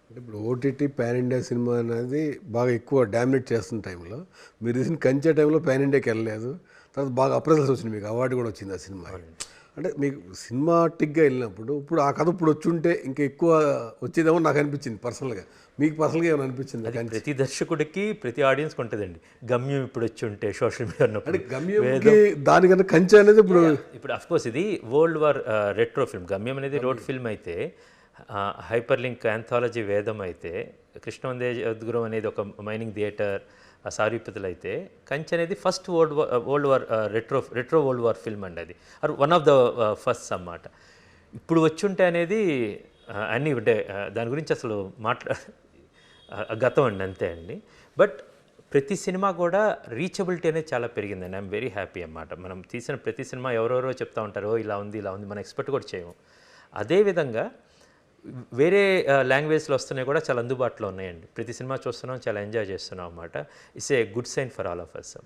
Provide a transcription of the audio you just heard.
అంటే ఇప్పుడు OTT pan India cinema అనేది బాగా ఎక్కువ డామినేట్ చేస్తున్న టైంలో మీరు తీసిన కంచె టైంలో పాన్ ఇండియాకి వెళ్ళలేదు. తర్వాత బాగా అప్రైజల్స్ వచ్చినాయి, మీకు అవార్డు కూడా వచ్చింది ఆ సినిమా. అంటే మీకు సినిమాటిక్గా వెళ్ళినప్పుడు ఇప్పుడు ఆ కథ ఇప్పుడు వచ్చుంటే ఇంకా ఎక్కువ వచ్చేదేమో నాకు అనిపించింది పర్సనల్గా. మీకు పర్సనల్గా ఏమైనా అనిపించింది? అది ప్రతి దర్శకుడికి ప్రతి ఆడియన్స్కి ఉంటుందండి. గమ్యం ఇప్పుడు వచ్చి ఉంటే సోషల్ మీడియా అంటే ఉన్నప్పుడు గమ్యంకి దానికన్నా కంచె అనేది ఇప్పుడు ఇప్పుడు అఫ్కోర్స్ ఇది వరల్డ్ వార్ రెట్రో ఫిల్మ్. గమ్యం అనేది రోడ్ ఫిల్మ్ అయితే, హైపర్ లింక్ ఆంథాలజీ వేదం అయితే, కృష్ణవందే అద్గురం అనేది ఒక మైనింగ్ థియేటర్, సారీపతులు అయితే, కంచె అనేది first world war retro world war film అండి. అది వన్ ఆఫ్ ద ఫస్ట్ అన్నమాట. ఇప్పుడు వచ్చుంటే అనేది అన్నీ అంటే దాని గురించి అసలు గతం అండి, అంతే అండి. బట్ ప్రతి సినిమా కూడా రీచబిలిటీ అనేది చాలా పెరిగిందండి. ఐఎమ్ వెరీ హ్యాపీ అన్నమాట. మనం తీసిన ప్రతి సినిమా ఎవరెవరో చెప్తా ఉంటారు, ఇలా ఉంది ఇలా ఉంది, మనం ఎక్స్పెక్ట్ కూడా చేయము. అదేవిధంగా వేరే లాంగ్వేజ్లో వస్తున్నాయి కూడా చాలా అందుబాటులో ఉన్నాయండి. ప్రతి సినిమా చూస్తున్నాం, చాలా ఎంజాయ్ చేస్తున్నాం అన్నమాట. It's a good sign for all of us.